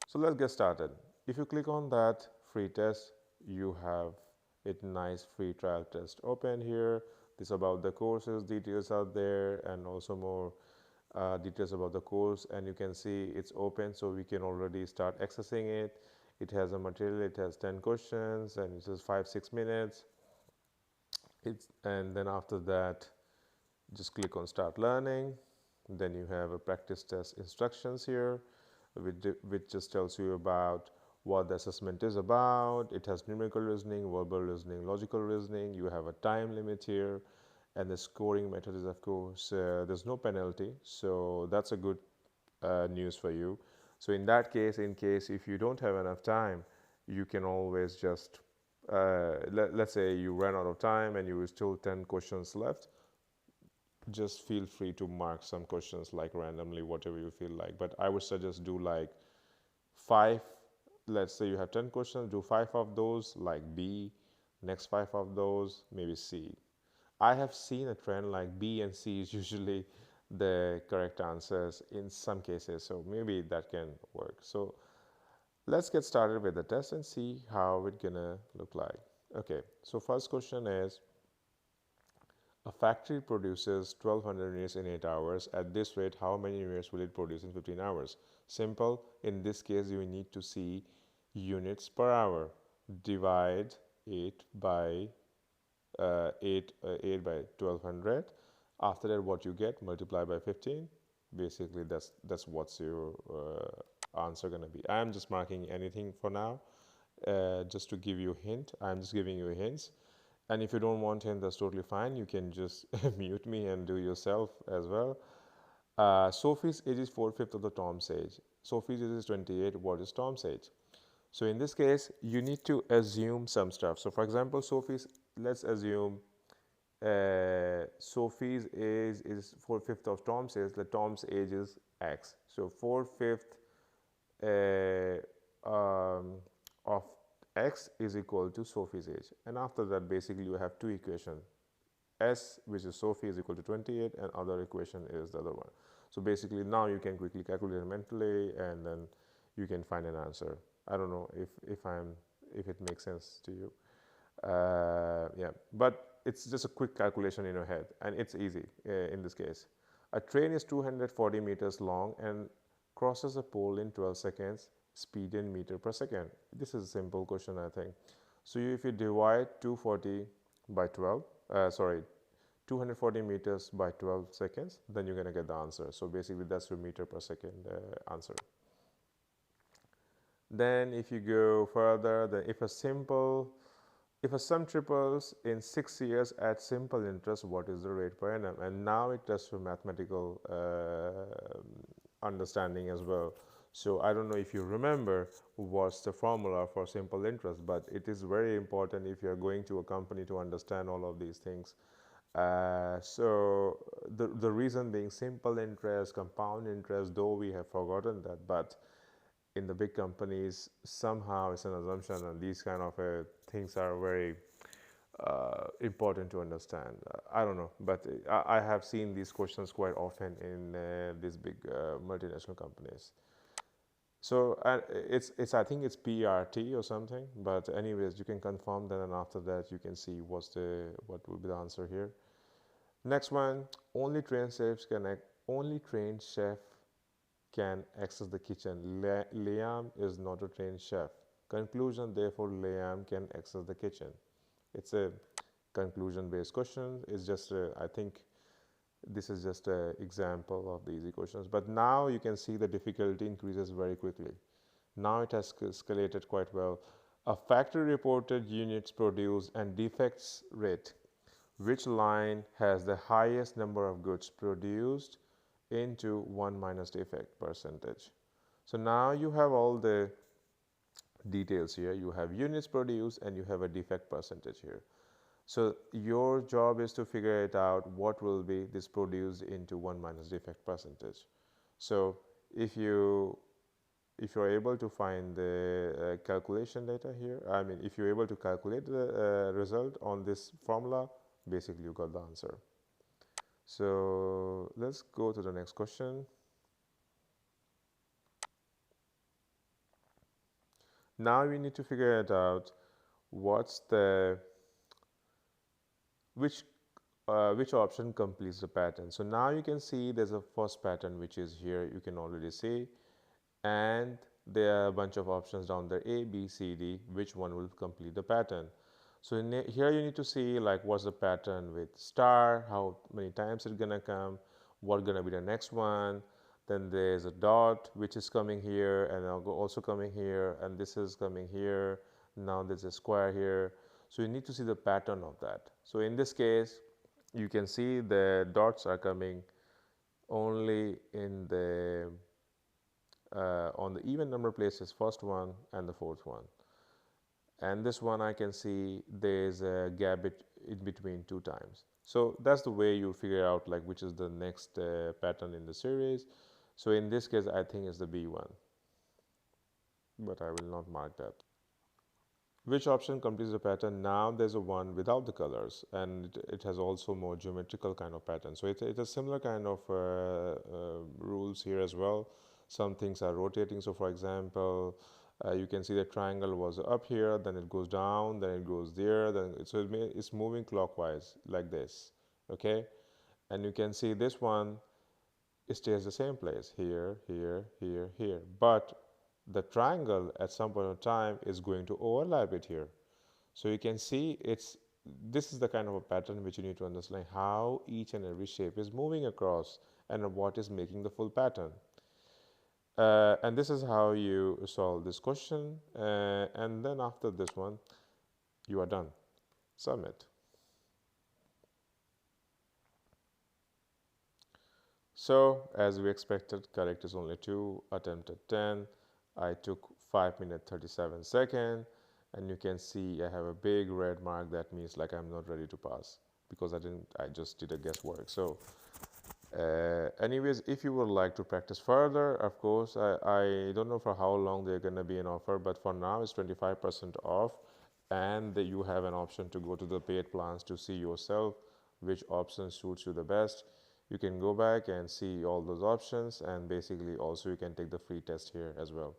So let's get started. If you click on that free test, you have a nice free trial test open here. This about the courses details out there, and also more details about the course, and you can see it's open, so we can already start accessing it. It has a material, it has 10 questions, and it says 5-6 minutes. And then after that, just click on start learning. Then you have a practice test instructions here, which just tells you about what the assessment is about. It has numerical reasoning, verbal reasoning, logical reasoning. You have a time limit here, and the scoring method is, of course, there's no penalty, so that's a good news for you. So in that case, in case if you don't have enough time, you can always just let's say you ran out of time and you still 10 questions left, just feel free to mark some questions like randomly, whatever you feel like. But I would suggest do like 5. Let's say you have 10 questions, do 5 of those like B, next 5 of those maybe C. I have seen a trend like B and C is usually the correct answers in some cases, so maybe that can work. So let's get started with the test and see how it's gonna look like. Okay, so first question is, a factory produces 1200 units in 8 hours. At this rate, how many units will it produce in 15 hours? Simple. In this case, you need to see units per hour. Divide 8 by 8 by 1200. After that, what you get, multiply by 15. Basically, that's what's your answer gonna be. I'm just marking anything for now, just to give you a hint. I'm just giving you hints. And if you don't want hint, that's totally fine. You can just mute me and do yourself as well. Sophie's age is 4/5 of the Tom's age. Sophie's age is 28. What is Tom's age? So in this case, you need to assume some stuff. So for example, let's assume Sophie's age is 4/5 of Tom's age. The Tom's age is X. So 4/5 of X is equal to Sophie's age. And after that, basically you have two equations. S, which is Sophie, is equal to 28, and other equation is the other one. So basically now you can quickly calculate it mentally, and then you can find an answer. I don't know if it makes sense to you. Yeah, but it's just a quick calculation in your head, and it's easy in this case. A train is 240 meters long and crosses a pole in 12 seconds, speed in meter per second. This is a simple question, I think. So if you divide 240 by 12, 240 meters by 12 seconds, then you're going to get the answer. So basically that's your meter per second answer. Then if you go further, then if a sum triples in 6 years at simple interest, what is the rate per annum? And now it tests your mathematical understanding as well. So I don't know if you remember what's the formula for simple interest, but it is very important if you're going to a company to understand all of these things. So the reason being simple interest, compound interest, though we have forgotten that, but in the big companies, somehow it's an assumption, and these kind of things are very important to understand. I don't know, but I have seen these questions quite often in these big multinational companies. So it's I think it's PRT or something, but anyways, you can confirm that, and after that you can see what will be the answer here. Next one, only trained chef can access the kitchen. Liam is not a trained chef. Conclusion, therefore, Liam can access the kitchen. It's a conclusion based question. It's just, I think this is just an example of the easy questions. But now you can see the difficulty increases very quickly. Now it has escalated quite well. A factory reported units produced and defects rate. Which line has the highest number of goods produced into 1 minus defect percentage? So now you have all the details here. You have units produced and you have a defect percentage here. So your job is to figure it out what will be this produced into 1 minus defect percentage. So if you're able to find the calculation data here, I mean if you're able to calculate the result on this formula, basically you got the answer. So let's go to the next question. Now we need to figure it out what's the which which option completes the pattern. So now you can see there's a first pattern which is here, you can already see, and there are a bunch of options down there, A, B, C, D, which one will complete the pattern. So here you need to see like what's the pattern with star, how many times it's gonna come, what gonna be the next one. Then there's a dot which is coming here and also coming here, and this is coming here. Now there's a square here. So you need to see the pattern of that. So in this case, you can see the dots are coming only in the on the even number places, first one and the fourth one. And this one I can see there's a gap in between two times. So that's the way you figure out like which is the next pattern in the series. So in this case I think it's the B one, but I will not mark that. Which option completes the pattern? Now there's a one without the colors, and it has also more geometrical kind of pattern. So it's a similar kind of rules here as well. Some things are rotating. So for example, you can see the triangle was up here, then it goes down, then it goes there, it's moving clockwise like this. Okay, and you can see this one, it stays the same place here, here, here, here. But the triangle at some point of time is going to overlap it here. So you can see this is the kind of a pattern which you need to understand how each and every shape is moving across and what is making the full pattern. And this is how you solve this question. And then after this one, you are done. Submit. So as we expected, correct is only 2, attempted 10. I took 5 minutes 37 seconds, and you can see I have a big red mark. That means like I'm not ready to pass because I just did a guesswork. So anyways, if you would like to practice further, of course, I don't know for how long they're going to be an offer, but for now it's 25% off, and you have an option to go to the paid plans to see yourself which option suits you the best. You can go back and see all those options, and basically also you can take the free test here as well.